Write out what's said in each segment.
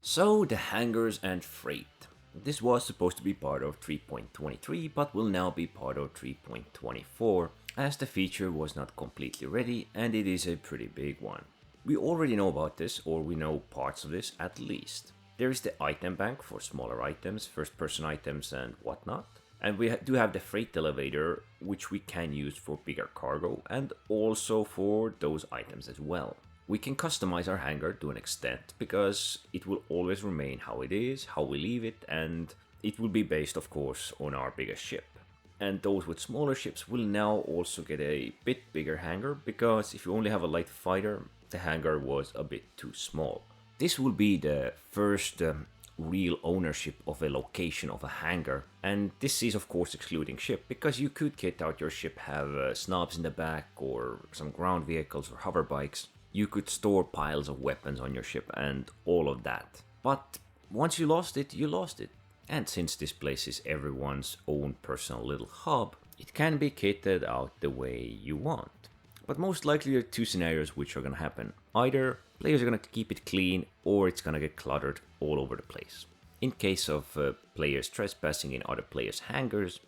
So, the hangars and freight. This was supposed to be part of 3.23, but will now be part of 3.24, as the feature was not completely ready and it is a pretty big one. We already know about this, or we know parts of this at least. There is the item bank for smaller items, first person items, and whatnot. And we do have the freight elevator, which we can use for bigger cargo and also for those items as well. We can customize our hangar to an extent because it will always remain how it is, how we leave it, and it will be based, of course, on our biggest ship. And those with smaller ships will now also get a bit bigger hangar because if you only have a light fighter, the hangar was a bit too small. This will be the first real ownership of a location of a hangar, and this is of course excluding ship because you could kit out your ship, have snobs in the back or some ground vehicles or hover bikes. You could store piles of weapons on your ship and all of that. But once you lost it, you lost it. And since this place is everyone's own personal little hub, it can be kitted out the way you want. But most likely there are two scenarios which are gonna happen. Either players are gonna keep it clean or it's gonna get cluttered all over the place. In case of players trespassing in other players' hangars,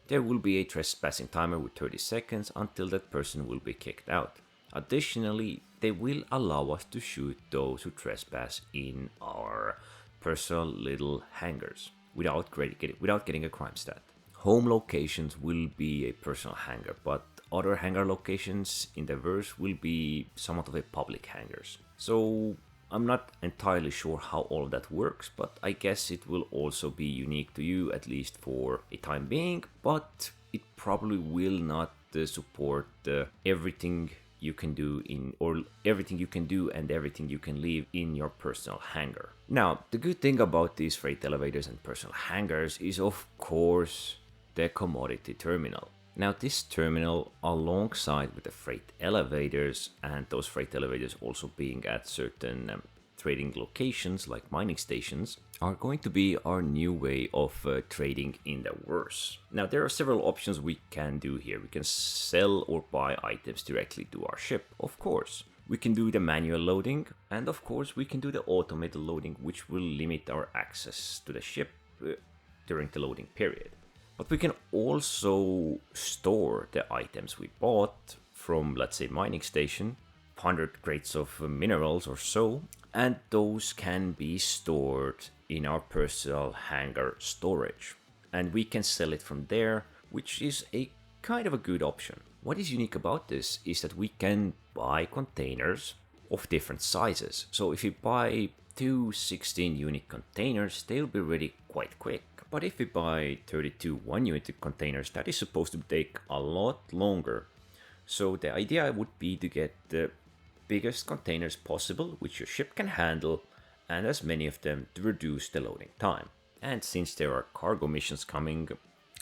there will be a trespassing timer with 30 seconds until that person will be kicked out. Additionally, they will allow us to shoot those who trespass in our personal little hangars without getting a crime stat. Home locations will be a personal hangar, but other hangar locations in the verse will be somewhat of a public hangars. So I'm not entirely sure how all of that works, but I guess it will also be unique to you, at least for a time being, but it probably will not support everything you can do everything you can do and everything you can leave in your personal hangar. Now, the good thing about these freight elevators and personal hangars is of course the commodity terminal. Now, this terminal, alongside with the freight elevators, and those freight elevators also being at certain trading locations like mining stations, are going to be our new way of trading in the verse. Now, there are several options we can do here. We can sell or buy items directly to our ship, of course. We can do the manual loading, and of course we can do the automated loading, which will limit our access to the ship during the loading period. But we can also store the items we bought from, let's say, mining station, 100 crates of minerals or so, and those can be stored in our personal hangar storage. And we can sell it from there, which is a kind of a good option. What is unique about this is that we can buy containers of different sizes. So if you buy two 16 unit containers, they'll be ready quite quick. But if we buy 32 1 unit containers, that is supposed to take a lot longer. So the idea would be to get the biggest containers possible, which your ship can handle, and as many of them to reduce the loading time. And since there are cargo missions coming,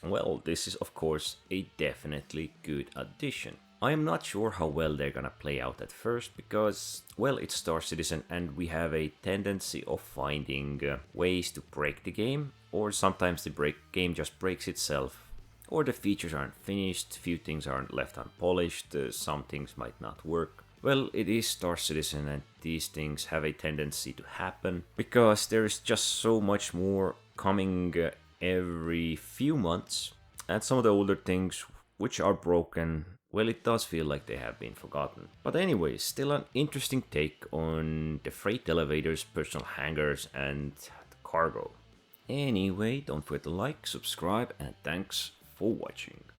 well, this is of course a definitely good addition. I am not sure how well they're gonna play out at first because, well, it's Star Citizen and we have a tendency of finding ways to break the game, or sometimes the game just breaks itself, or the features aren't finished, few things aren't left unpolished, some things might not work. Well, it is Star Citizen and these things have a tendency to happen because there is just so much more coming every few months, and some of the older things which are broken, well, it does feel like they have been forgotten. But anyway, still an interesting take on the freight elevators, personal hangars, and the cargo. Anyway, don't forget to like, subscribe, and thanks for watching.